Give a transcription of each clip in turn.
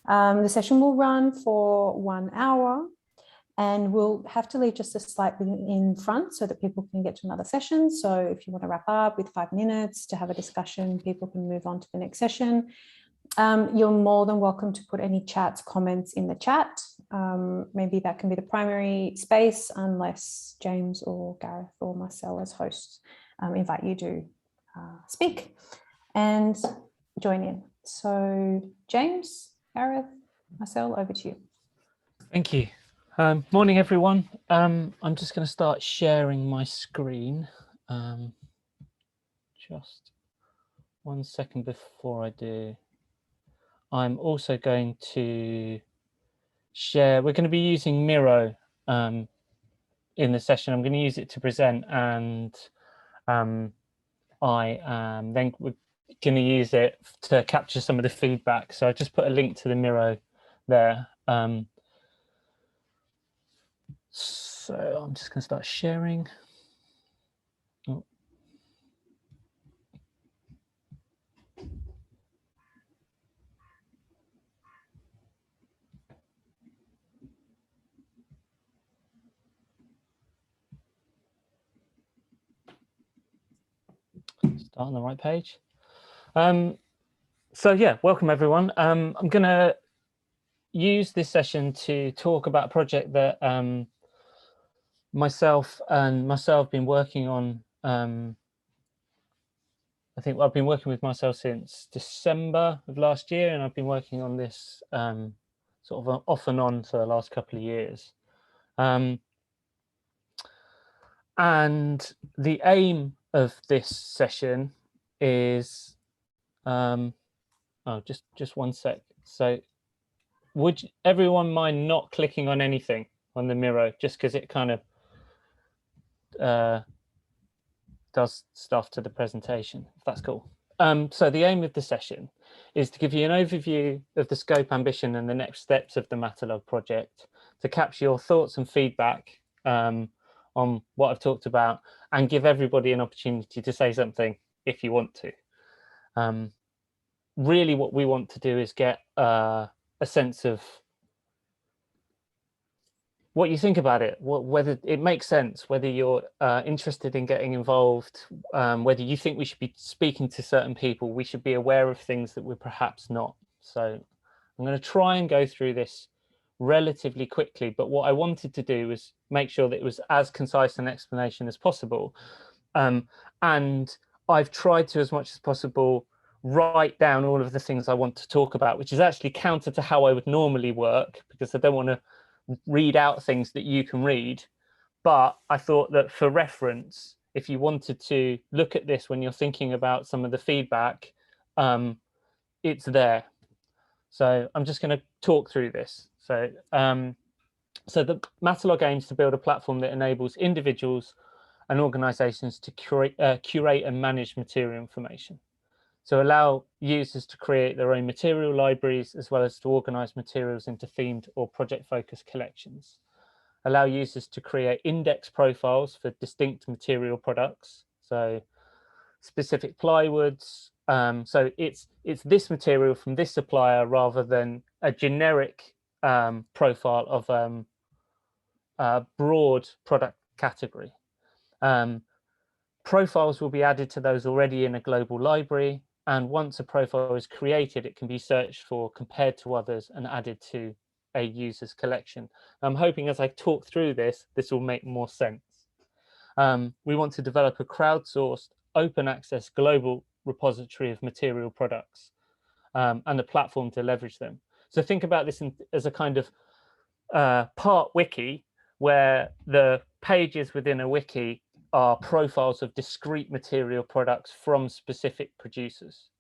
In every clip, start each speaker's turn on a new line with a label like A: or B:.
A: The session will run for 1 hour, and we'll have to leave just a slightly in front so that people can get to another session. So if you want to wrap up with 5 minutes to have a discussion, people can move on to the next session. You're more than welcome to put any chats, comments in the chat. Maybe that can be the primary space, unless James or Gareth or Marcel as hosts invite you to speak and join in. So James, Gareth, Marcel, over to you.
B: Thank you. Morning, everyone. I'm just going to start sharing my screen. Just 1 second before I do. I'm also going to share, we're going to be using Miro in the session. I'm going to use it to present, and I am then we're going to use it to capture some of the feedback. So I just put a link to the Miro there. So I'm just going to start sharing. Oh. Start on the right page. So yeah, welcome everyone. I'm going to use this session to talk about a project that myself have been working on. I think I've been working with myself since December of last year, and I've been working on this sort of off and on for the last couple of years. And the aim of this session is, oh, just 1 sec. So would everyone mind not clicking on anything on the Miro, just because it kind of does stuff to the presentation, if that's cool. So the aim of the session is to give you an overview of the scope, ambition, and the next steps of the Matalog project, to capture your thoughts and feedback on what I've talked about, and give everybody an opportunity to say something if you want to. Really what we want to do is get a sense of what you think about it, whether it makes sense, whether you're interested in getting involved, whether you think we should be speaking to certain people, we should be aware of things that we're perhaps not. So I'm going to try and go through this relatively quickly, but what I wanted to do was make sure that it was as concise an explanation as possible. And I've tried to, as much as possible, write down all of the things I want to talk about, which is actually counter to how I would normally work, because I don't want to read out things that you can read. But I thought that for reference, if you wanted to look at this when you're thinking about some of the feedback, it's there. So I'm just going to talk through this. So the Matalog aims to build a platform that enables individuals and organizations to curate and manage material information. So allow users to create their own material libraries, as well as to organize materials into themed or project-focused collections. Allow users to create index profiles for distinct material products, so specific plywoods. So it's this material from this supplier rather than a generic profile of a broad product category. Profiles will be added to those already in a global library, and once a profile is created, it can be searched for, compared to others, and added to a user's collection. I'm hoping as I talk through this will make more sense. We want to develop a crowdsourced, open access global repository of material products, and a platform to leverage them. So think about this as a kind of part wiki, where the pages within a wiki are profiles of discrete material products from specific producers.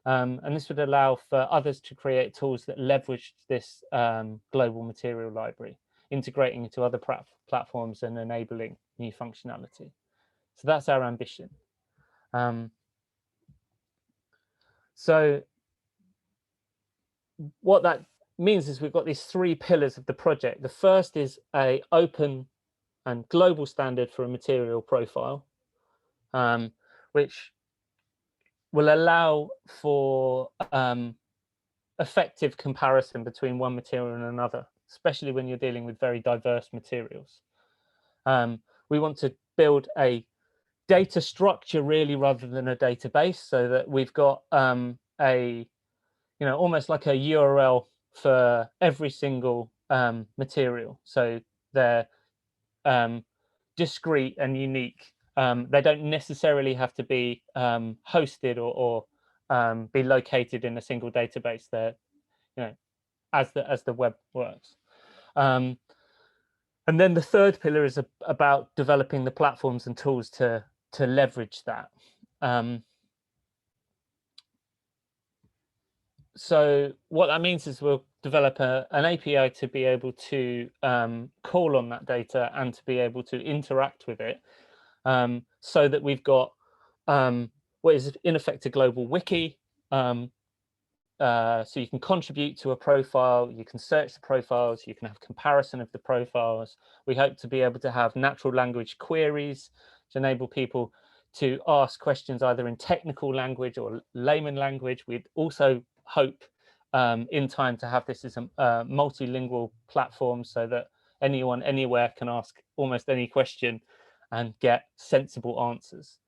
B: And this would allow for others to create tools that leverage this global material library, integrating into other platforms and enabling new functionality. So that's our ambition. So what that means is we've got these 3 pillars of the project. The first is an open and global standard for a material profile, which will allow for effective comparison between one material and another, especially when you're dealing with very diverse materials. We want to build a data structure really rather than a database, so that we've got almost like a URL for every single material. So they're discrete and unique. They don't necessarily have to be hosted or be located in a single database. They're, as the web works. And then the third pillar is about developing the platforms and tools to leverage that. So what that means is we'll develop an API to be able to call on that data and to be able to interact with it, so that we've got what is in effect a global wiki. So you can contribute to a profile, you can search the profiles, you can have comparison of the profiles. We hope to be able to have natural language queries to enable people to ask questions either in technical language or layman language. We'd also hope in time to have this as a multilingual platform, so that anyone anywhere can ask almost any question and get sensible answers.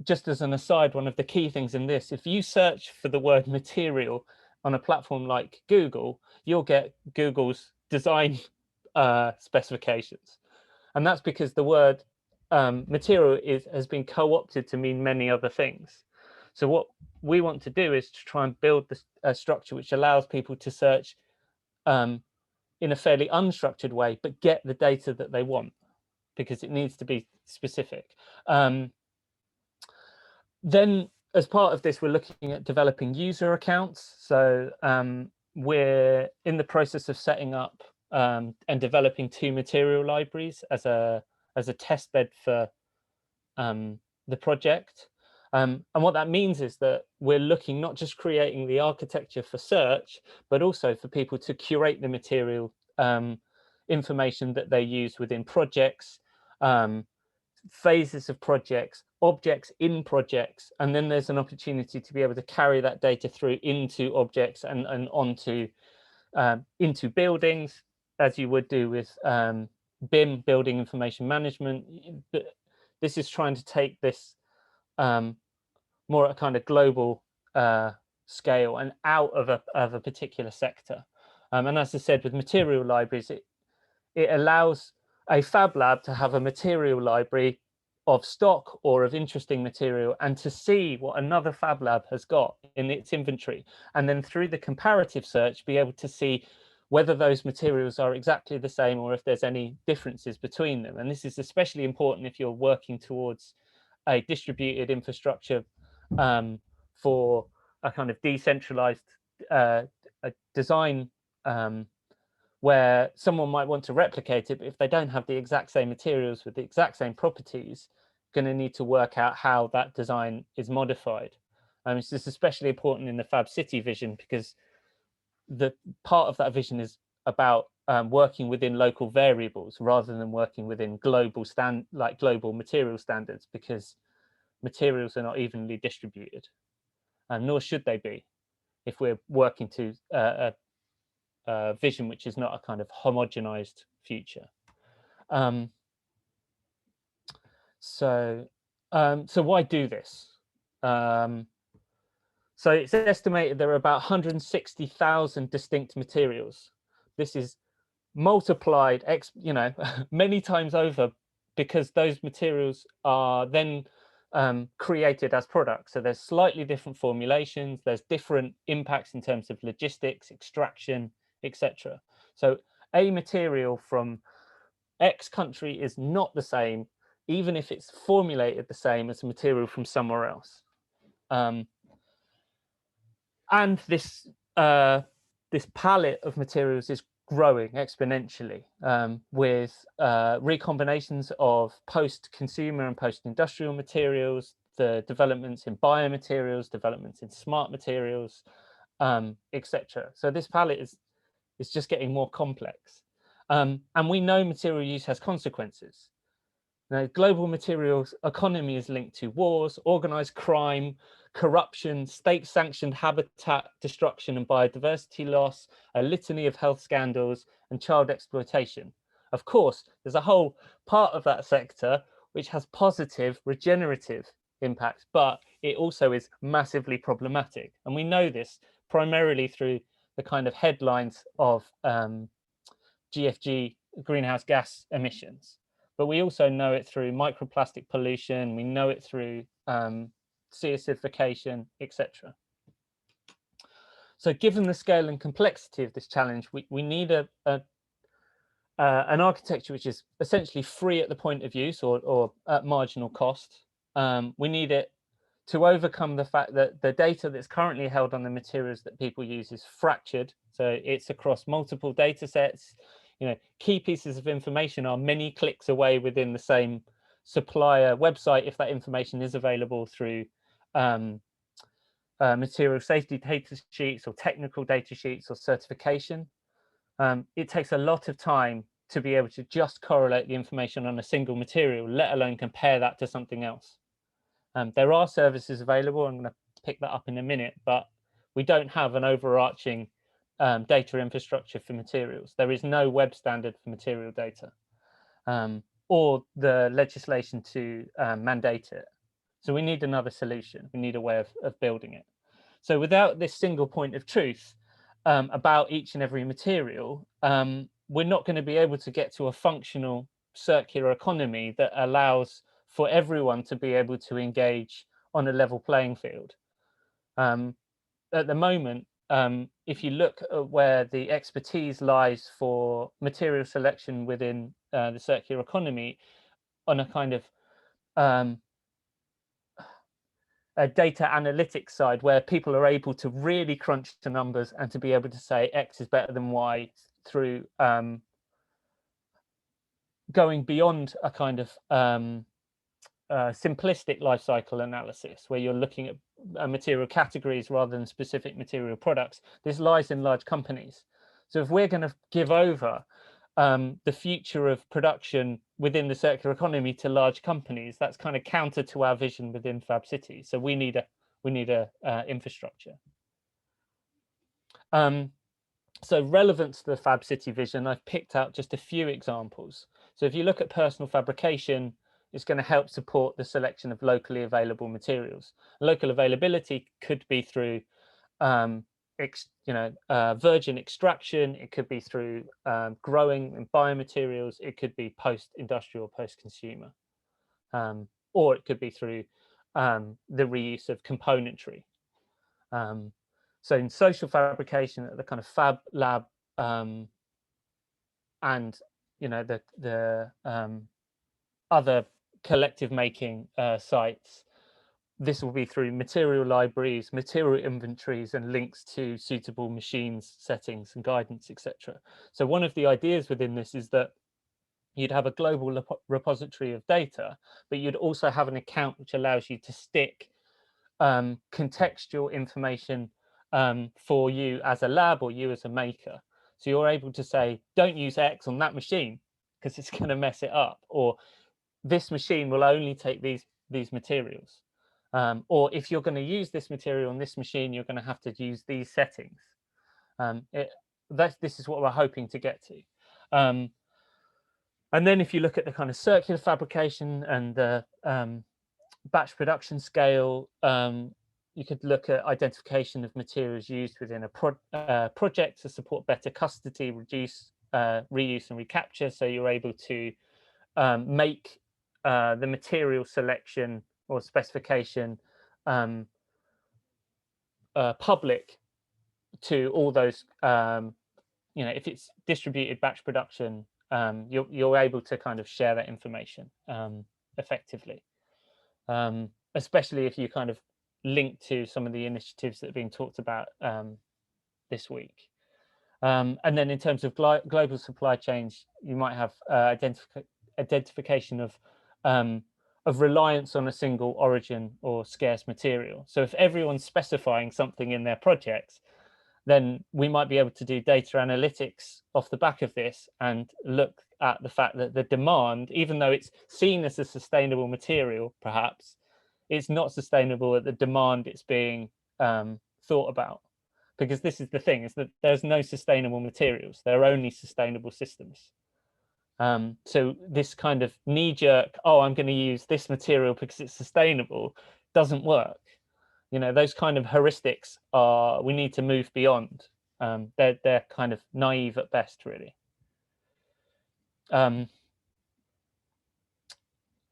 B: Just as an aside, one of the key things in this, if you search for the word material on a platform like Google, you'll get Google's design specifications. And that's because the word material has been co-opted to mean many other things. So what we want to do is to try and build a structure which allows people to search in a fairly unstructured way, but get the data that they want, because it needs to be specific. Then, as part of this, we're looking at developing user accounts. So we're in the process of setting up and developing 2 material libraries as a test bed for the project. And what that means is that we're looking not just creating the architecture for search, but also for people to curate the material information that they use within projects, phases of projects, objects in projects, and then there's an opportunity to be able to carry that data through into objects and onto into buildings, as you would do with BIM, building information management. But this is trying to take this more at a kind of global scale and out of a particular sector. And as I said, with material libraries, it allows a Fab Lab to have a material library of stock or of interesting material, and to see what another Fab Lab has got in its inventory, and then through the comparative search be able to see whether those materials are exactly the same or if there's any differences between them. And this is especially important if you're working towards a distributed infrastructure for a kind of decentralized design, where someone might want to replicate it, but if they don't have the exact same materials with the exact same properties, going to need to work out how that design is modified. This is especially important in the Fab City vision, because the part of that vision is about working within local variables rather than working within global material standards, because materials are not evenly distributed, and nor should they be if we're working to a vision which is not a kind of homogenized future. So why do this? So it's estimated there are about 160,000 distinct materials. This is multiplied many times over, because those materials are then created as products. So there's slightly different formulations, there's different impacts in terms of logistics, extraction, etc. So a material from X country is not the same, even if it's formulated the same as a material from somewhere else. And this palette of materials is growing exponentially, with recombinations of post-consumer and post-industrial materials, the developments in biomaterials, developments in smart materials, etc. So this palette is just getting more complex. And we know material use has consequences. Now, global materials economy is linked to wars, organized crime, corruption, state-sanctioned habitat destruction and biodiversity loss, a litany of health scandals, and child exploitation. Of course, there's a whole part of that sector which has positive regenerative impacts, but it also is massively problematic. And we know this primarily through the kind of headlines of GFG, greenhouse gas emissions. But we also know it through microplastic pollution, we know it through sea acidification, etc. So given the scale and complexity of this challenge, we need an architecture which is essentially free at the point of use or at marginal cost. We need it to overcome the fact that the data that's currently held on the materials that people use is fractured. So it's across multiple data sets. Key pieces of information are many clicks away within the same supplier website if that information is available through material safety data sheets or technical data sheets or certification. It takes a lot of time to be able to just correlate the information on a single material, let alone compare that to something else. There are services available. I'm going to pick that up in a minute, but we don't have an overarching data infrastructure for materials. There is no web standard for material data or the legislation to mandate it. So we need another solution. We need a way of building it. So without this single point of truth about each and every material, we're not going to be able to get to a functional circular economy that allows for everyone to be able to engage on a level playing field. At the moment, if you look at where the expertise lies for material selection within the circular economy on a kind of a data analytics side, where people are able to really crunch the numbers and to be able to say X is better than Y through going beyond a kind of simplistic life cycle analysis where you're looking at material categories rather than specific material products. This lies in large companies. So if we're going to give over the future of production within the circular economy to large companies, that's kind of counter to our vision within Fab City. So we need a infrastructure. So relevant to the Fab City vision, I've picked out just a few examples. So if you look at personal fabrication, it's going to help support the selection of locally available materials. Local availability could be through virgin extraction, it could be through growing in biomaterials, it could be post-industrial, post-consumer, or it could be through the reuse of componentry. So in social fabrication, at the kind of Fab Lab and the other collective making sites, this will be through material libraries, material inventories, and links to suitable machines, settings, and guidance, etc. So one of the ideas within this is that you'd have a global repository of data, but you'd also have an account which allows you to stick contextual information for you as a lab or you as a maker. So you're able to say, don't use X on that machine because it's going to mess it up, or this machine will only take these materials. Or if you're going to use this material on this machine, you're going to have to use these settings. This is what we're hoping to get to. And then if you look at the kind of circular fabrication and the batch production scale, you could look at identification of materials used within a project to support better custody, reduce reuse and recapture. So you're able to make the material selection or specification public to all those, if it's distributed batch production, you're able to kind of share that information effectively, especially if you kind of link to some of the initiatives that are being talked about this week. And then in terms of global supply chains, you might have identification of reliance on a single origin or scarce material. So if everyone's specifying something in their projects, then we might be able to do data analytics off the back of this and look at the fact that the demand, even though it's seen as a sustainable material, perhaps, it's not sustainable at the demand it's being thought about. Because this is the thing, is that there's no sustainable materials, there are only sustainable systems. So this kind of knee-jerk, oh, I'm going to use this material because it's sustainable, doesn't work. You know, those kind of heuristics are, we need to move beyond. They're kind of naive at best, really.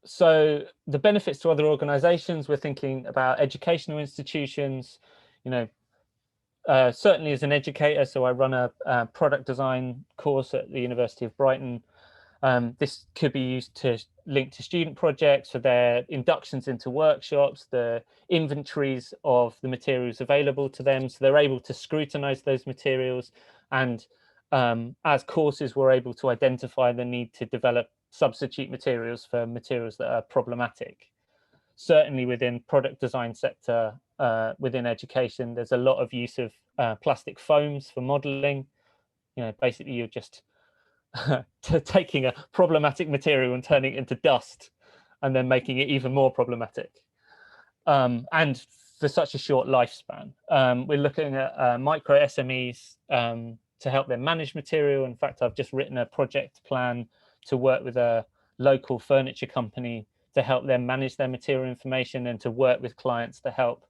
B: So the benefits to other organizations, we're thinking about educational institutions, you know, certainly as an educator. So I run a product design course at the University of Brighton. This could be used to link to student projects for their inductions into workshops, the inventories of the materials available to them, so they're able to scrutinize those materials. And as courses, we're able to identify the need to develop substitute materials for materials that are problematic. Certainly within product design sector, within education, there's a lot of use of plastic foams for modeling. You know, basically you're just taking a problematic material and turning it into dust and then making it even more problematic. And for such a short lifespan. We're looking at micro SMEs to help them manage material. In fact, I've just written a project plan to work with a local furniture company to help them manage their material information and to work with clients to help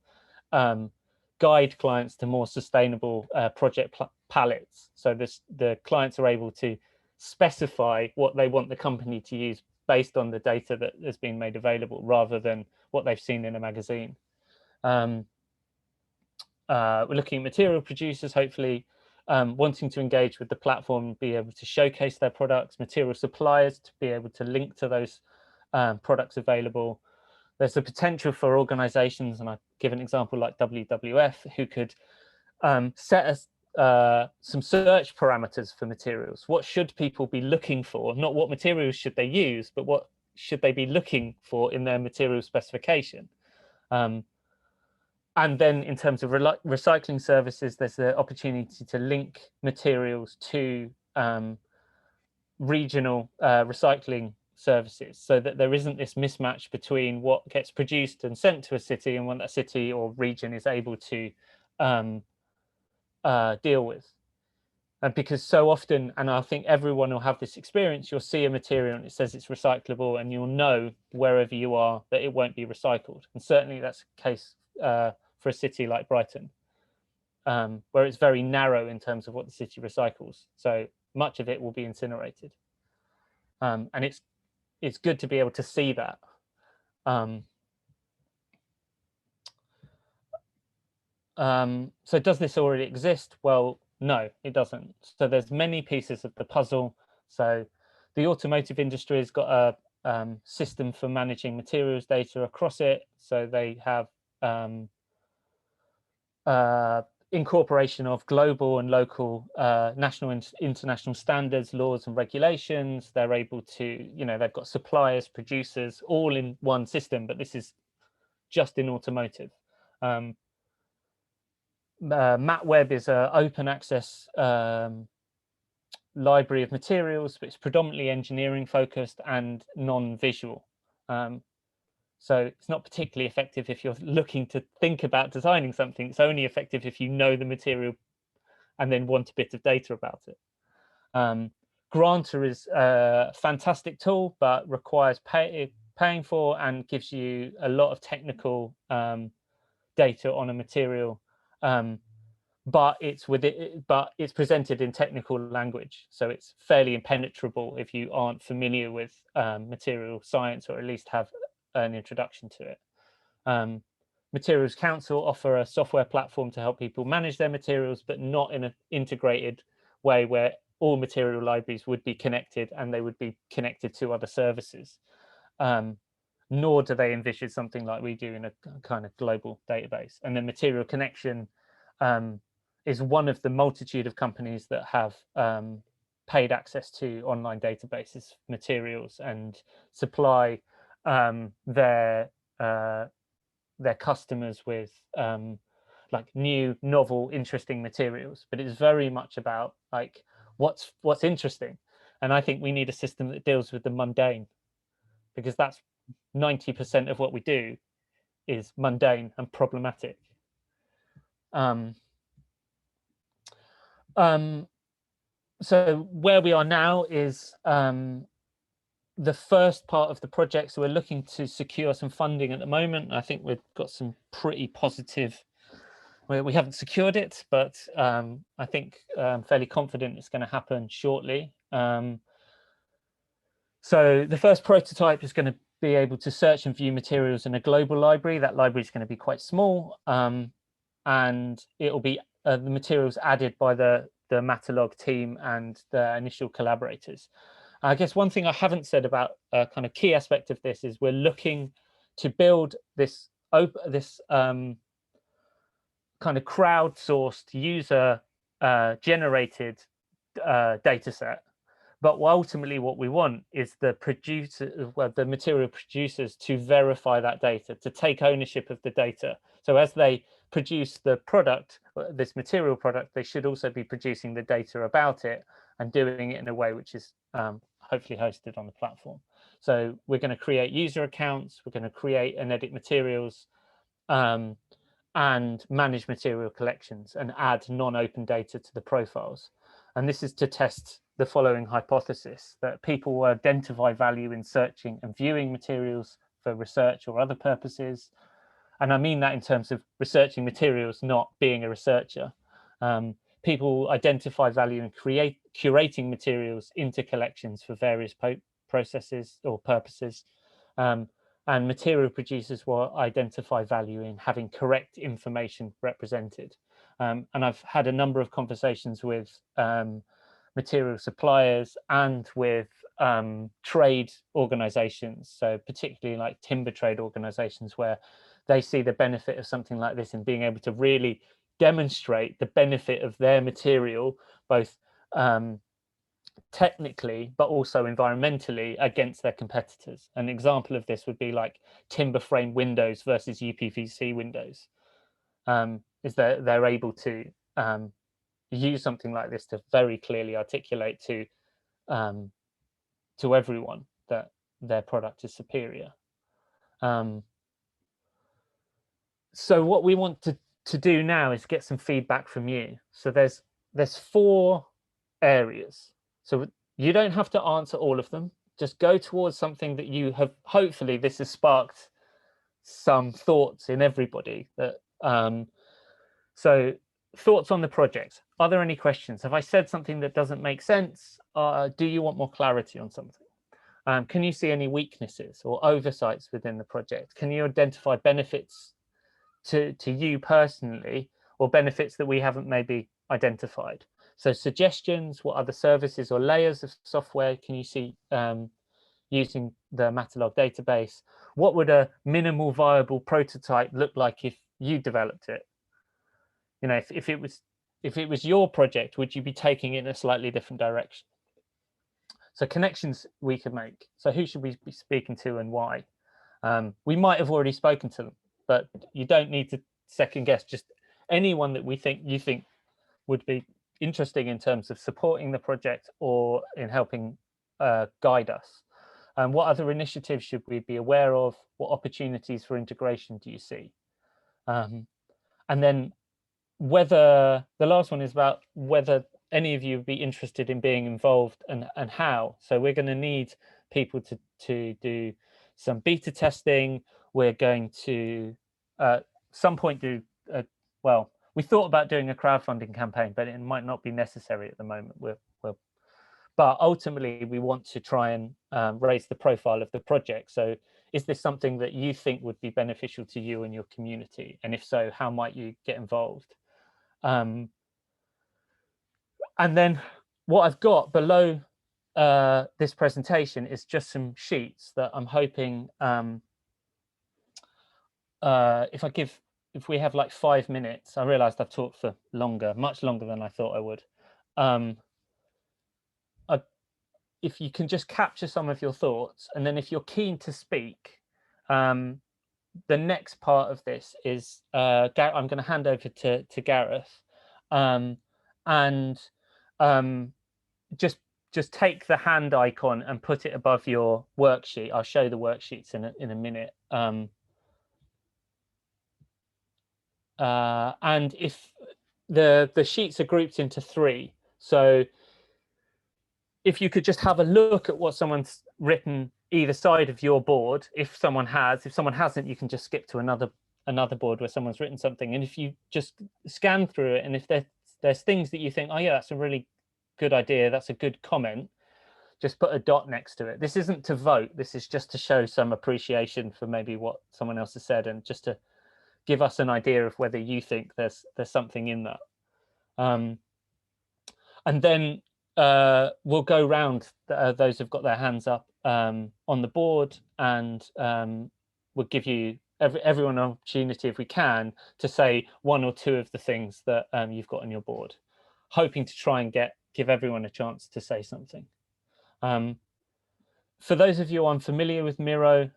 B: guide clients to more sustainable project palettes. So the clients are able to specify what they want the company to use based on the data that has been made available rather than what they've seen in a magazine. We're looking at material producers, hopefully wanting to engage with the platform, be able to showcase their products, material suppliers to be able to link to those products available. There's the potential for organizations, and I give an example like WWF, who could set some search parameters for materials. What should people be looking for? Not what materials should they use, but what should they be looking for in their material specification? And then in terms of recycling services, there's the opportunity to link materials to regional recycling services, so that there isn't this mismatch between what gets produced and sent to a city and what that city or region is able to deal with. And because so often, and I think everyone will have this experience, you'll see a material and it says it's recyclable, and you'll know wherever you are that it won't be recycled. And certainly that's the case for a city like Brighton, where it's very narrow in terms of what the city recycles. So much of it will be incinerated. And it's good to be able to see that. So does this already exist? Well, no, it doesn't. So there's many pieces of the puzzle. So the automotive industry has got a system for managing materials data across it. So they have incorporation of global and local national and international standards, laws and regulations. They're able to, you know, they've got suppliers, producers, all in one system, but this is just in automotive. MatWeb is an open access library of materials, but it's predominantly engineering focused and non-visual. So it's not particularly effective if you're looking to think about designing something. It's only effective if you know the material and then want a bit of data about it. Granter is a fantastic tool, but requires paying for and gives you a lot of technical data on a material. But it's presented in technical language, so it's fairly impenetrable if you aren't familiar with material science, or at least have an introduction to it. Materials Council offer a software platform to help people manage their materials, but not in an integrated way where all material libraries would be connected and they would be connected to other services. Nor do they envision something like we do in a kind of global database. And then Material Connection is one of the multitude of companies that have paid access to online databases, materials, and supply their customers with like new, novel, interesting materials. But it's very much about like what's interesting. And I think we need a system that deals with the mundane, because that's 90% of what we do is mundane and problematic. So where we are now is the first part of the project. So we're looking to secure some funding at the moment. I think we've got some pretty positive, we haven't secured it, but I think I'm fairly confident it's going to happen shortly. So the first prototype is going to be able to search and view materials in a global library. That library is going to be quite small, and it will be the materials added by the Matalog team and the initial collaborators. I guess one thing I haven't said about a kind of key aspect of this is we're looking to build this kind of crowdsourced user generated data set. But ultimately what we want is the material producers to verify that data, to take ownership of the data. So as they produce the product, this material product, they should also be producing the data about it and doing it in a way which is hopefully hosted on the platform. So we're going to create user accounts, we're going to create and edit materials, and manage material collections and add non-open data to the profiles. And this is to test the following hypothesis, that people will identify value in searching and viewing materials for research or other purposes. And I mean that in terms of researching materials, not being a researcher. People identify value in curating materials into collections for various processes or purposes. And material producers will identify value in having correct information represented. And I've had a number of conversations with material suppliers and with trade organizations, so particularly like timber trade organizations, where they see the benefit of something like this in being able to really demonstrate the benefit of their material, both technically but also environmentally, against their competitors. An example of this would be like timber frame windows versus UPVC windows. Is that they're able to use something like this to very clearly articulate to everyone that their product is superior. So what we want to do now is get some feedback from you. So there's 4 areas. So you don't have to answer all of them. Just go towards something that you have. Hopefully this has sparked some thoughts in everybody. That so thoughts on the project. Are there any questions? Have I said something that doesn't make sense? Do you want more clarity on something? Can you see any weaknesses or oversights within the project? Can you identify benefits to you personally, or benefits that we haven't maybe identified? So suggestions, what other services or layers of software can you see using the Matalog database? What would a minimal viable prototype look like if you developed it? You know, if it was your project, would you be taking it in a slightly different direction? So connections we could make. So who should we be speaking to and why? We might have already spoken to them, but you don't need to second guess. Just anyone that you think would be interesting in terms of supporting the project or in helping guide us. What other initiatives should we be aware of? What opportunities for integration do you see? And then whether the last one is about whether any of you would be interested in being involved and how. So we're going to need people to do some beta testing. We're going to some point do well, we thought about doing a crowdfunding campaign, but it might not be necessary at the moment. But ultimately we want to try and raise the profile of the project. So is this something that you think would be beneficial to you and your community? And if so, how might you get involved? And then what I've got below this presentation is just some sheets that I'm hoping if we have like 5 minutes. I realized I've talked for longer, much longer than I thought I would. If you can just capture some of your thoughts, and then if you're keen to speak, the next part of this is I'm going to hand over to Gareth, and just take the hand icon and put it above your worksheet. I'll show the worksheets in a minute. and if the sheets are grouped into 3, so if you could just have a look at what someone's written either side of your board, if someone hasn't, you can just skip to another board where someone's written something. And if you just scan through it, and if there's things that you think, oh yeah, that's a really good idea, that's a good comment, just put a dot next to it. This isn't to vote, this is just to show some appreciation for maybe what someone else has said, and just to give us an idea of whether you think there's something in that. And then we'll go round those who've got their hands up on the board, and we'll give you everyone an opportunity, if we can, to say 1 or 2 of the things that you've got on your board, hoping to try and give everyone a chance to say something. For those of you unfamiliar with Miro,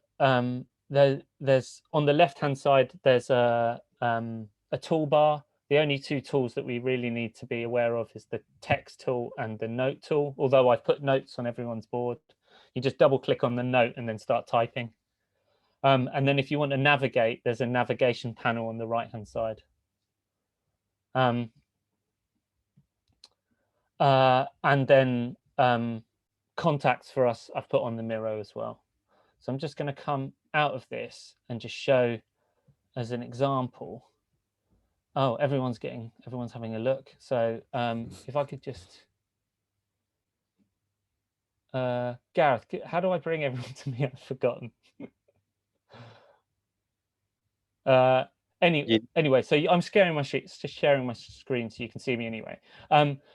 B: there's on the left-hand side, there's a toolbar. The only 2 tools that we really need to be aware of is the text tool and the note tool. Although I've put notes on everyone's board, you just double click on the note and then start typing. And then if you want to navigate, there's a navigation panel on the right-hand side. And then contacts for us, I've put on the Miro as well. So I'm just going to come out of this and just show as an example. Oh, everyone's having a look. So if I could just, Gareth, how do I bring everyone to me? I've forgotten. Anyway, so I'm sharing my sheets, just sharing my screen so you can see me anyway.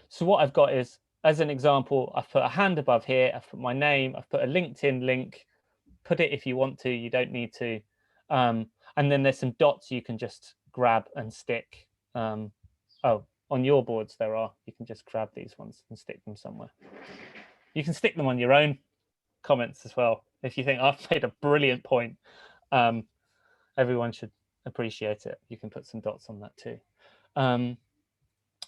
B: So what I've got is, as an example, I've put a hand above here, I've put my name, I've put a LinkedIn link. Put it if you want to, you don't need to. And then there's some dots you can just grab and stick. Oh, on your boards there are, you can just grab these ones and stick them somewhere. You can stick them on your own comments as well. If you think I've made a brilliant point, everyone should appreciate it. You can put some dots on that too.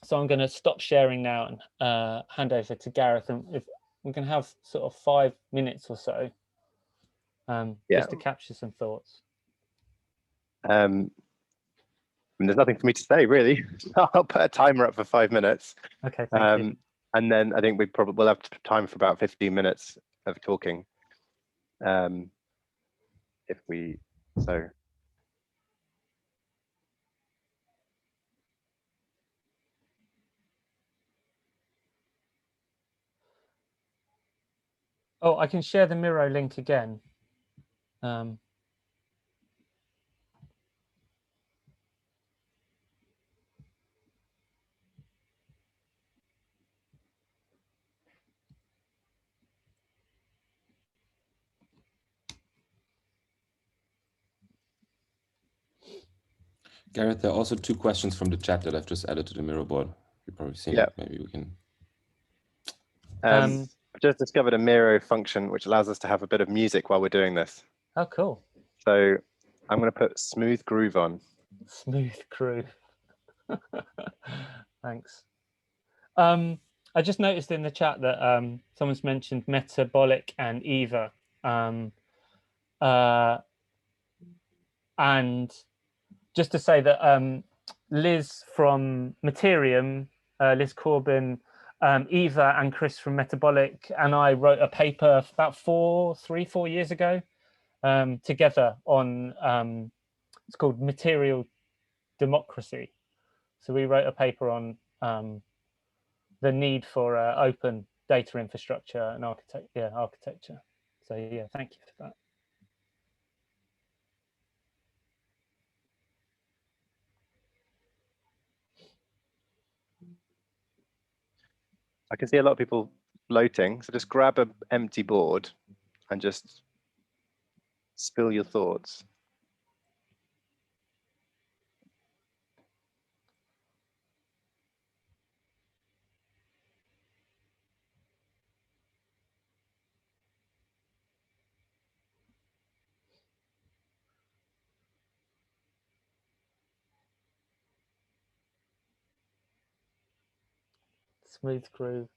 B: So I'm going to stop sharing now and hand over to Gareth, and if we can have sort of 5 minutes or so just to capture some thoughts.
C: And there's nothing for me to say really. I'll put a timer up for 5 minutes.
B: Okay, thank you.
C: And then I think we'll have time for about 15 minutes of talking. If we so.
B: Oh, I can share the Miro link again.
D: Gareth, there are also 2 questions from the chat that I've just added to the Miro board. You've probably seen it. Maybe we can.
C: I've just discovered a Miro function which allows us to have a bit of music while we're doing this.
B: Oh, cool.
C: So I'm going to put Smooth Groove on.
B: Smooth Groove. Thanks. I just noticed in the chat that someone's mentioned Metabolic and Eva. And just to say that Liz from Materium, Liz Corbin, Eva and Chris from Metabolic, and I wrote a paper about 4 years ago together on, it's called Material Democracy. So we wrote a paper on the need for open data infrastructure and architecture. So yeah, thank you for that.
C: I can see a lot of people floating, so just grab an empty board and just spill your thoughts.
B: Smooth Groove.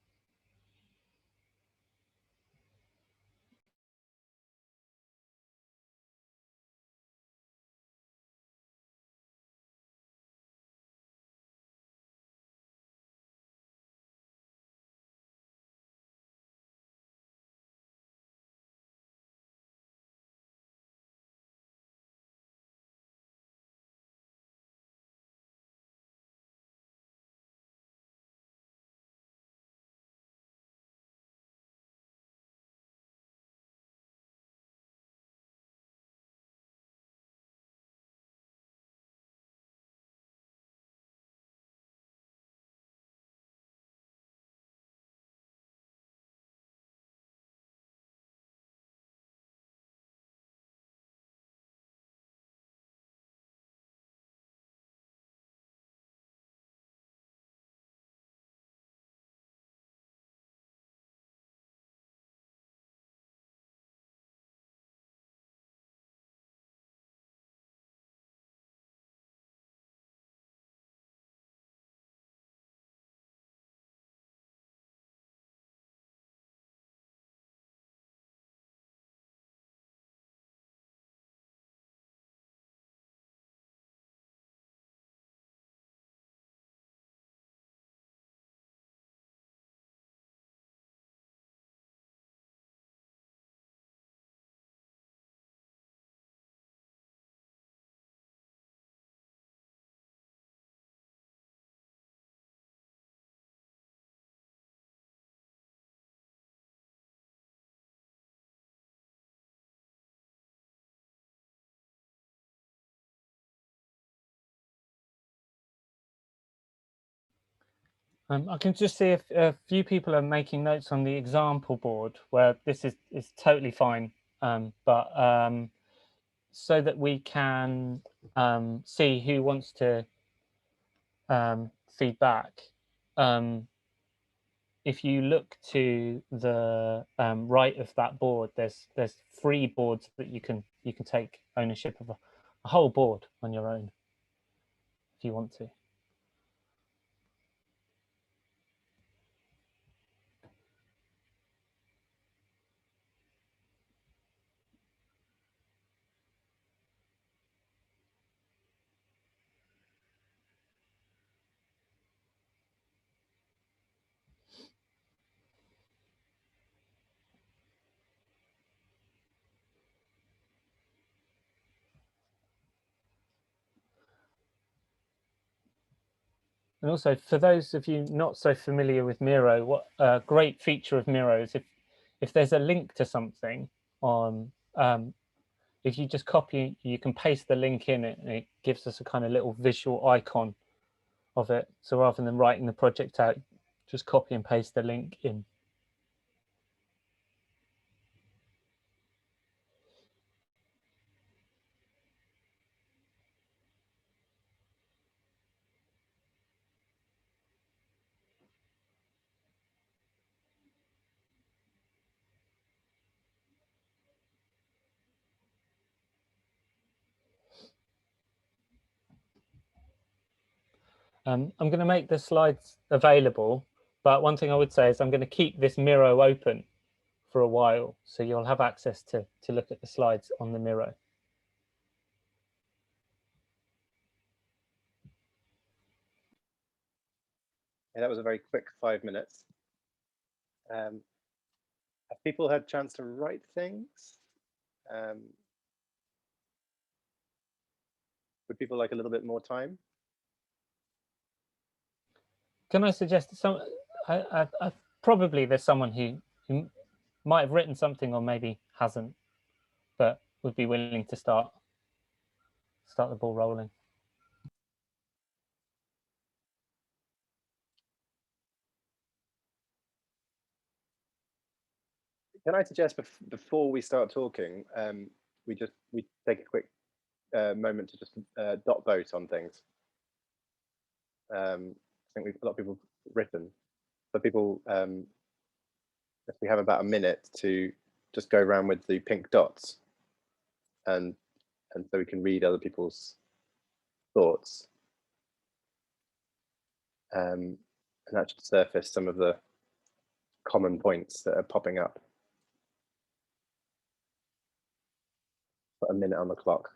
B: I can just see if a few people are making notes on the example board where this is totally fine, but so that we can see who wants to feed back. If you look to the right of that board, there's 3 boards that you can take ownership of a whole board on your own if you want to. And also, for those of you not so familiar with Miro, what a great feature of Miro is if there's a link to something on, if you just copy, you can paste the link in it, and it gives us a kind of little visual icon of it. So rather than writing the project out, just copy and paste the link in. I'm going to make the slides available, but one thing I would say is I'm going to keep this Miro open for a while, so you'll have access to look at the slides on the Miro.
C: Yeah, that was a very quick 5 minutes. Have people had a chance to write things? Would people like a little bit more time?
B: Can I suggest some? Probably there's someone who might have written something or maybe hasn't, but would be willing to start the ball rolling.
C: Can I suggest before we start talking, we take a quick moment to just dot vote on things. I think a lot of people have written, but people, if we have about a minute to just go around with the pink dots, and so we can read other people's thoughts, and that should surface some of the common points that are popping up. Put a minute on the clock.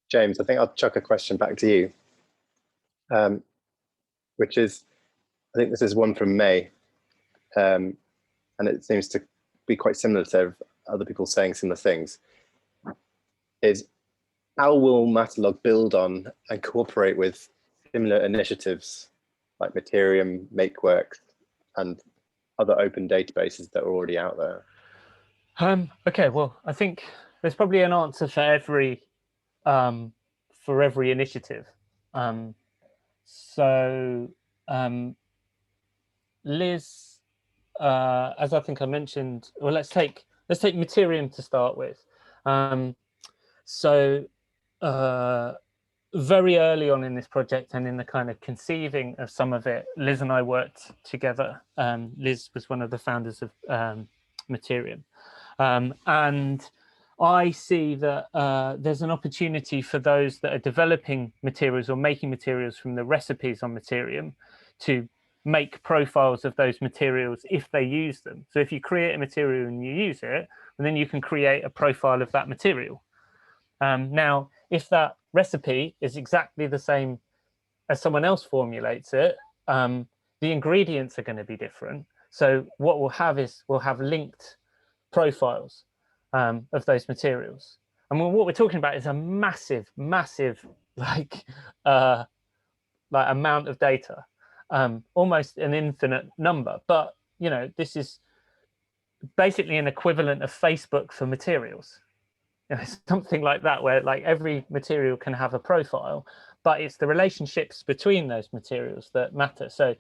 C: James, I think I'll chuck a question back to you, which is, I think this is one from May, and it seems to be quite similar to other people saying similar things, is how will Matalog build on and cooperate with similar initiatives like Materium, MakeWorks, and other open databases that are already out there?
B: Okay, well, I think there's probably an answer for every initiative. Liz, as I think I mentioned, well, let's take Materium to start with. Very early on in this project and in the kind of conceiving of some of it, Liz and I worked together. Liz was one of the founders of Materium. And I see that there's an opportunity for those that are developing materials or making materials from the recipes on Materium to make profiles of those materials if they use them. So if you create a material and you use it, then you can create a profile of that material. Now, if that recipe is exactly the same as someone else formulates it, the ingredients are going to be different. So what we'll have is we'll have linked profiles of those materials. And what we're talking about is a massive like amount of data, almost an infinite number. But you know, this is basically an equivalent of Facebook for materials. You know, something like that, where like every material can have a profile, but it's the relationships between those materials that matter. So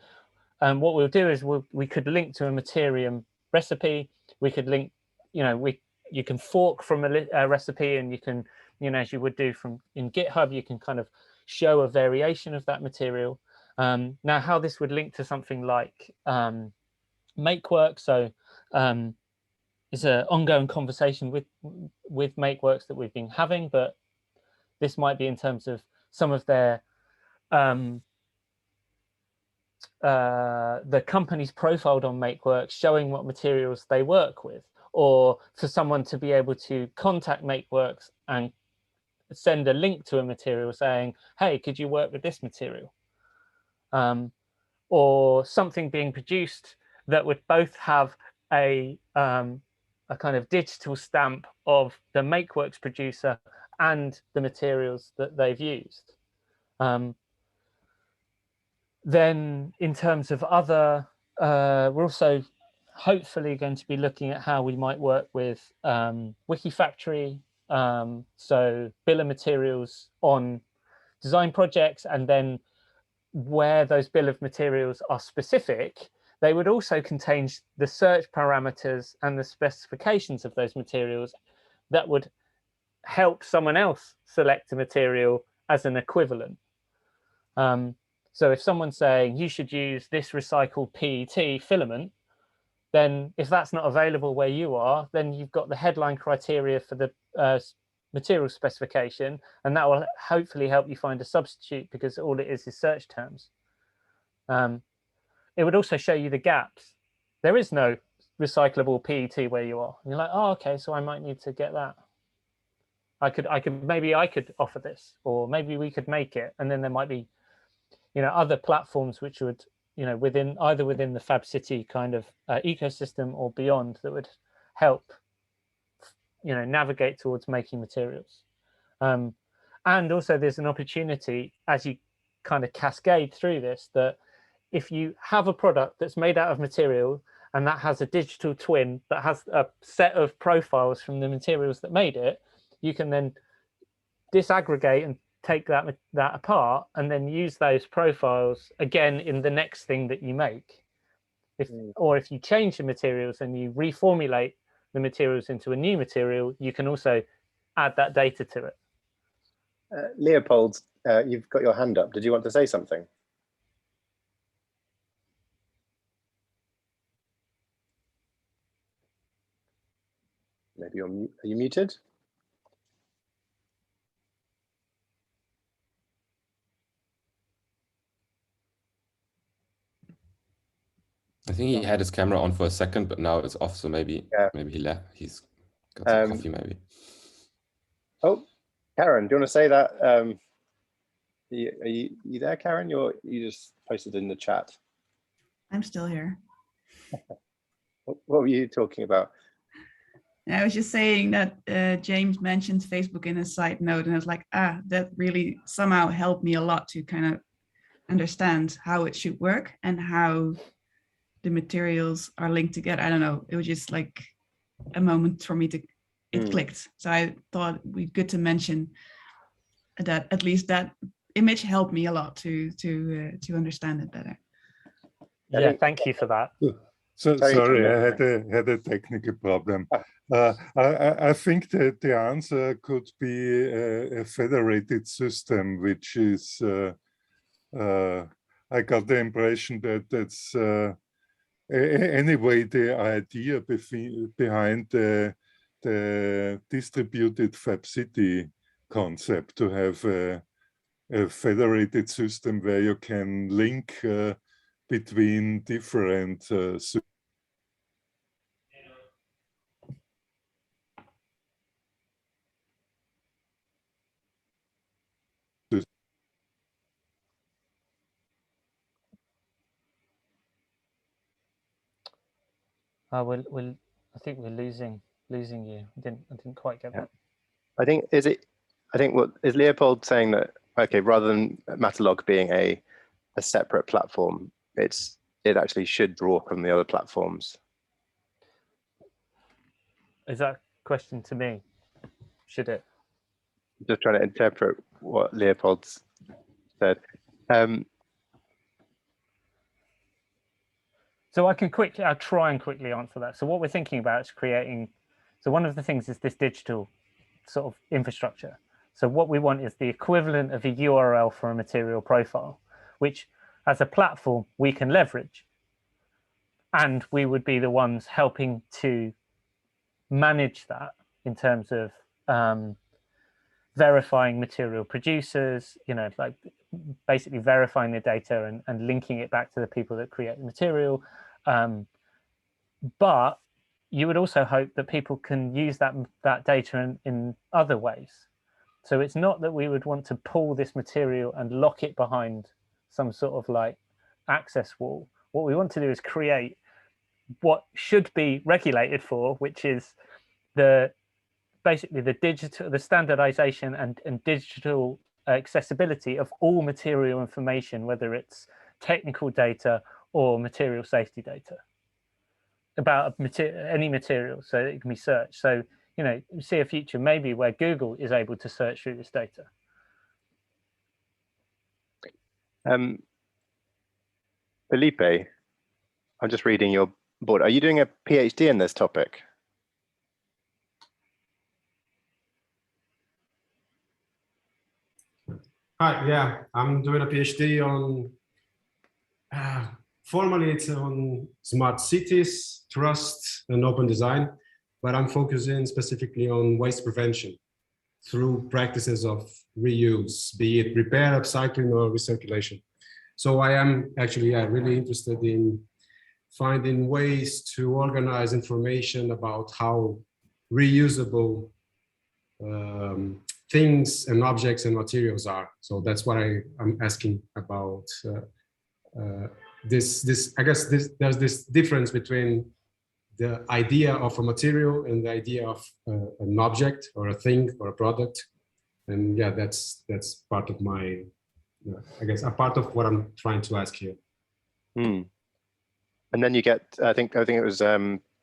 B: what we'll do is we could link to a Materium recipe. We could link, you know, you can fork from a recipe, and you can, you know, as you would do in GitHub, you can kind of show a variation of that material. Now, how this would link to something like MakeWorks. So it's an ongoing conversation with MakeWorks that we've been having, but this might be in terms of some of their the companies profiled on MakeWorks, showing what materials they work with, or for someone to be able to contact MakeWorks and send a link to a material saying, hey, could you work with this material? Or something being produced that would both have a kind of digital stamp of the MakeWorks producer and the materials that they've used. Then in terms of other, we're also hopefully going to be looking at how we might work with Wikifactory, so bill of materials on design projects, and then where those bill of materials are specific, they would also contain the search parameters and the specifications of those materials that would help someone else select a material as an equivalent. So if someone's saying you should use this recycled PET filament, then if that's not available where you are, then you've got the headline criteria for the material specification, and that will hopefully help you find a substitute, because all it is search terms. It would also show you the gaps. There is no recyclable PET where you are. And you're like, oh, okay, so I might need to get that. Maybe I could offer this, or maybe we could make it. And then there might be, you know, other platforms which would, you know, either within the Fab City kind of ecosystem or beyond, that would help, you know, navigate towards making materials. And also there's an opportunity, as you kind of cascade through this, that if you have a product that's made out of material and that has a digital twin that has a set of profiles from the materials that made it, you can then disaggregate and take that apart and then use those profiles again in the next thing that you make. Or if you change the materials and you reformulate the materials into a new material, you can also add that data to it.
C: Leopold, you've got your hand up. Did you want to say something? Maybe are you muted?
D: I think he had his camera on for a second, but now it's off. So maybe he left. He's got some coffee, maybe.
C: Oh, Karen, do you want to say that? Are you there, Karen? You just posted in the chat.
E: I'm still here.
C: What were you talking about?
E: I was just saying that James mentioned Facebook in a side note, and I was like, that really somehow helped me a lot to kind of understand how it should work and how the materials are linked together. I don't know. It was just like a moment for me to, it clicked. So I thought it'd be good to mention that at least that image helped me a lot to understand it better.
B: Yeah, thank you for that.
F: So sorry, I had a technical problem. I think that the answer could be a federated system, which is, I got the impression that that's anyway the idea behind the distributed Fab City concept, to have a federated system where you can link between different systems.
B: I think we're losing you. I didn't quite get that.
C: I think what is Leopold saying, that okay, rather than Matalog being a separate platform, it actually should draw from the other platforms.
B: Is that a question to me? Should it?
C: Just trying to interpret what Leopold's said.
B: So I'll try and quickly answer that. So what we're thinking about is creating, so one of the things is this digital sort of infrastructure. So what we want is the equivalent of a URL for a material profile, which as a platform we can leverage. And we would be the ones helping to manage that in terms of verifying material producers, like basically verifying the data and linking it back to the people that create the material. But you would also hope that people can use that data in other ways. So it's not that we would want to pull this material and lock it behind some sort of like access wall. What we want to do is create what should be regulated for, which is basically the standardization and digital accessibility of all material information, whether it's technical data or material safety data about any material, so it can be searched. So, you see a future maybe where Google is able to search through this data.
C: Felipe, I'm just reading your board. Are you doing a PhD in this topic?
G: Hi, yeah, I'm doing a PhD on, formally it's on smart cities, trust, and open design, but I'm focusing specifically on waste prevention through practices of reuse, be it repair, upcycling, or recirculation. So I am actually really interested in finding ways to organize information about how reusable things and objects and materials are. So that's what I'm asking about. I guess there's this difference between the idea of a material and the idea of an object or a thing or a product. And yeah, that's part of my, I guess, a part of what I'm trying to ask here.
C: And then you get, I think it was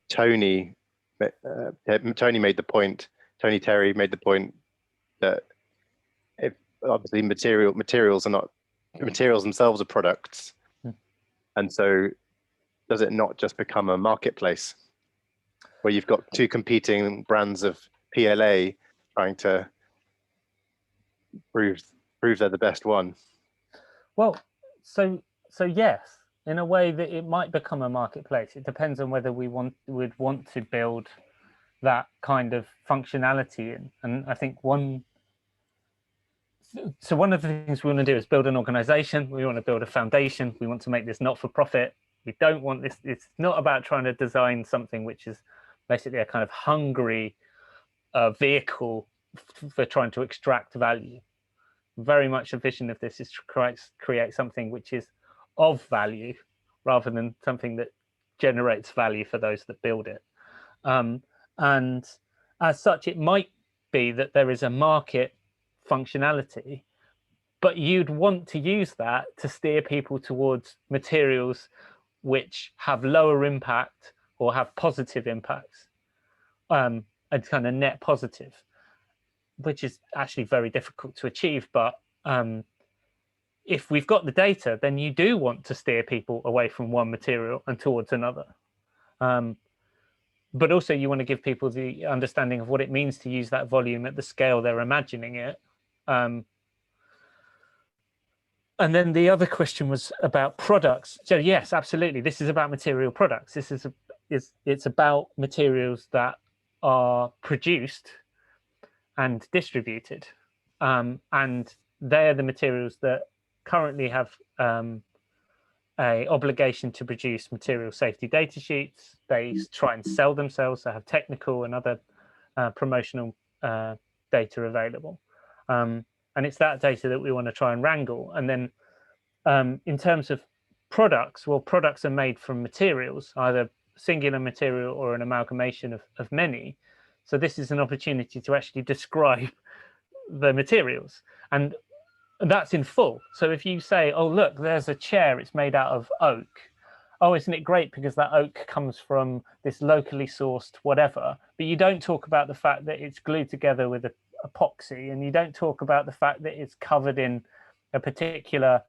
C: Tony made the point, Tony Terry made the point that if obviously materials are not, materials themselves are products. And so does it not just become a marketplace where you've got two competing brands of PLA trying to prove they're the best one?
B: Well, so yes, in a way that it might become a marketplace. It depends on whether we would want to build that kind of functionality in. And I think one of the things we want to do is build an organization. We want to build a foundation. We want to make this not for profit. We don't want this. It's not about trying to design something which is basically a kind of hungry vehicle for trying to extract value. Very much a vision of this is to create something which is of value rather than something that generates value for those that build it. And as such, it might be that there is a market functionality, but you'd want to use that to steer people towards materials which have lower impact or have positive impacts, and kind of net positive, which is actually very difficult to achieve. But if we've got the data, then you do want to steer people away from one material and towards another. But also you want to give people the understanding of what it means to use that volume at the scale they're imagining it. And then the other question was about products. So yes, absolutely, this is about material products. This is it's about materials that are produced and distributed, and they're the materials that currently have a obligation to produce material safety data sheets. They try and sell themselves. They have technical and other promotional data available. And it's that data that we want to try and wrangle. And then in terms of products, well, products are made from materials, either singular material or an amalgamation of many. So this is an opportunity to actually describe the materials. And that's in full. So if you say, oh, look, there's a chair, it's made out of oak. Oh, isn't it great because that oak comes from this locally sourced whatever, but you don't talk about the fact that it's glued together with epoxy, and you don't talk about the fact that it's covered in a particular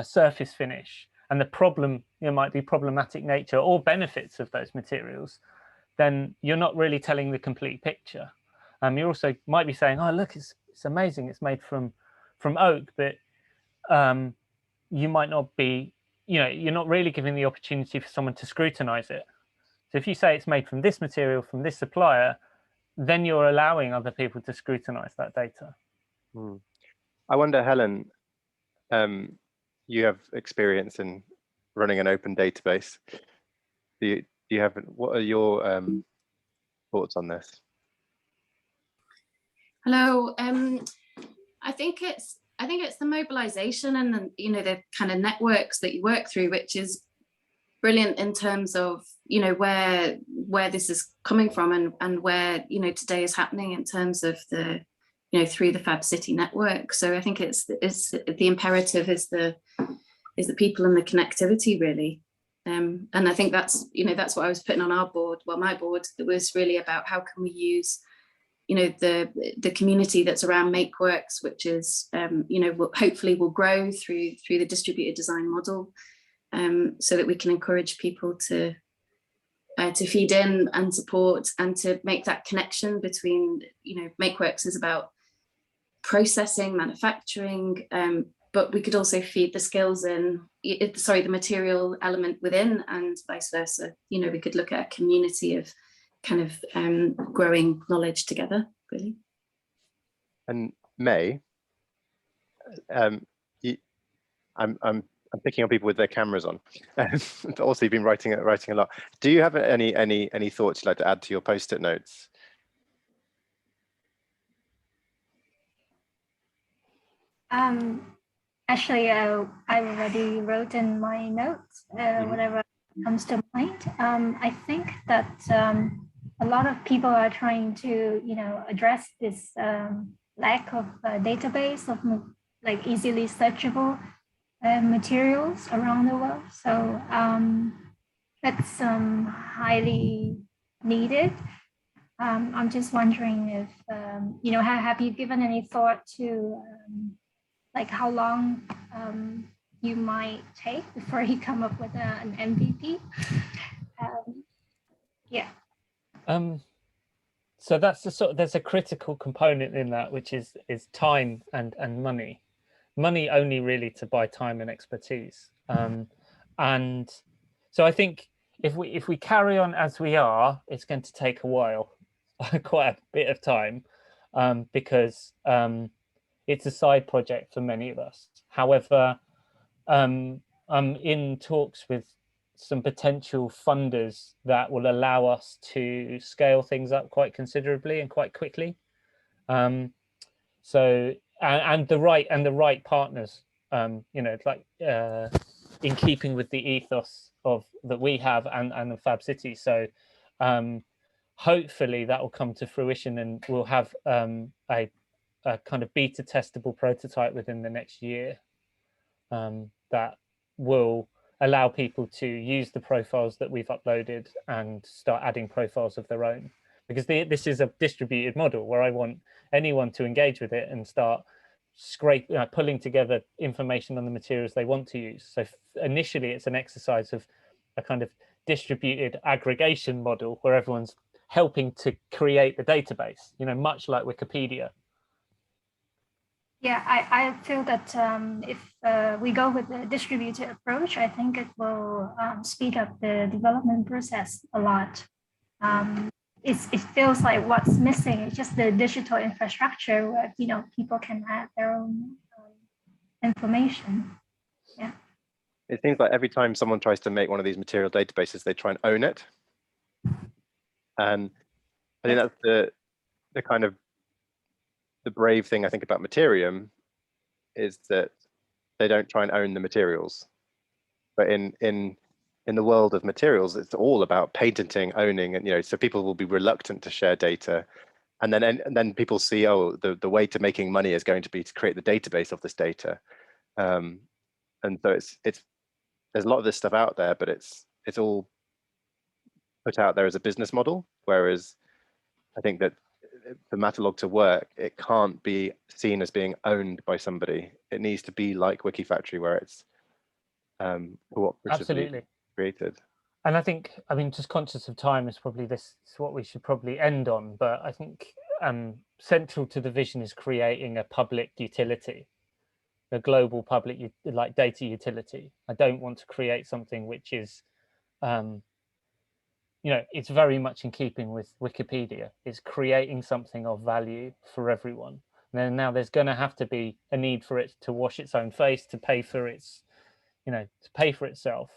B: surface finish, and the problem, might be problematic nature or benefits of those materials, then you're not really telling the complete picture. You also might be saying, oh, look, it's amazing, it's made from oak, but you might not be, you're not really giving the opportunity for someone to scrutinize it. So if you say it's made from this material, from this supplier, then you're allowing other people to scrutinize that data.
C: I wonder, Helen, you have experience in running an open database. Do you have, what are your thoughts on this?
H: Hello. I think it's the mobilization and the kind of networks that you work through, which is brilliant in terms of where this is coming from and where today is happening in terms of the through the Fab City network. So I think it's the imperative is the people and the connectivity really. And I think that's what I was putting on our board. Well, my board, it was really about how can we use the community that's around MakeWorks, which is hopefully will grow through the distributed design model, so that we can encourage people to feed in and support and to make that connection between MakeWorks is about processing, manufacturing, but we could also feed the skills in, the material element within, and vice versa. We could look at a community of kind of growing knowledge together, really.
C: And May, I'm picking on people with their cameras on, but also you've been writing a lot. Do you have any thoughts you'd like to add to your post-it notes?
I: Actually, I already wrote in my notes whatever comes to mind. I think that a lot of people are trying to, address this lack of database of like easily searchable materials around the world. So that's highly needed. I'm just wondering if, have you given any thought to like how long you might take before you come up with an MVP? Yeah.
B: So that's there's a critical component in that, which is time and money. Money only really to buy time and expertise. And so I think if we carry on as we are, it's going to take a while, quite a bit of time, because it's a side project for many of us. However, I'm in talks with some potential funders that will allow us to scale things up quite considerably and quite quickly. So and the right partners, like in keeping with the ethos of that we have and the Fab City. So hopefully that will come to fruition, and we'll have a a kind of beta testable prototype within the next year that will allow people to use the profiles that we've uploaded and start adding profiles of their own. Because this is a distributed model where I want anyone to engage with it and start pulling together information on the materials they want to use. So initially it's an exercise of a kind of distributed aggregation model where everyone's helping to create the database, much like Wikipedia.
I: Yeah, I feel that if we go with the distributed approach, I think it will speed up the development process a lot. It feels like what's missing is just the digital infrastructure where people can add their own information. Yeah.
C: It seems like every time someone tries to make one of these material databases, they try and own it. And I think that's the kind of the brave thing I think about Materium is that they don't try and own the materials. But in the world of materials, it's all about patenting, owning, and so people will be reluctant to share data. And then people see, oh, the way to making money is going to be to create the database of this data. And so there's a lot of this stuff out there, but it's all put out there as a business model. Whereas I think that for Matalog to work, it can't be seen as being owned by somebody. It needs to be like Wikifactory, where it's cooperatively created.
B: And I think, just conscious of time is probably this is what we should probably end on. But I think central to the vision is creating a public utility, a global public like data utility. I don't want to create something which is it's very much in keeping with Wikipedia. It's creating something of value for everyone. And then now there's going to have to be a need for it to wash its own face, to pay for its, to pay for itself.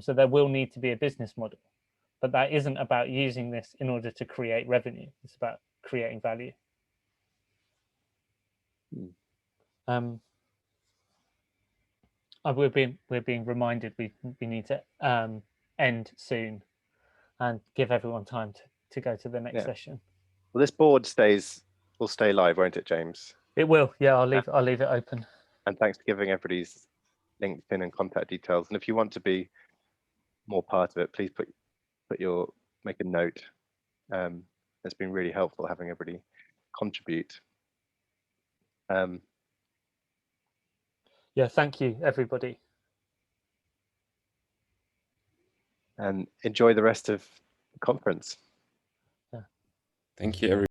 B: So there will need to be a business model, but that isn't about using this in order to create revenue. It's about creating value. We're being reminded we need to end soon and give everyone time to go to the next session.
C: Well, this board will stay live, won't it, James?
B: It will. Yeah, I'll leave it open. And
C: thanks for giving everybody's LinkedIn and contact details. And if you want to be more part of it, please make a note. It's been really helpful having everybody contribute.
B: Yeah, thank you, everybody.
C: And enjoy the rest of the conference.
B: Yeah.
D: Thank you, everybody.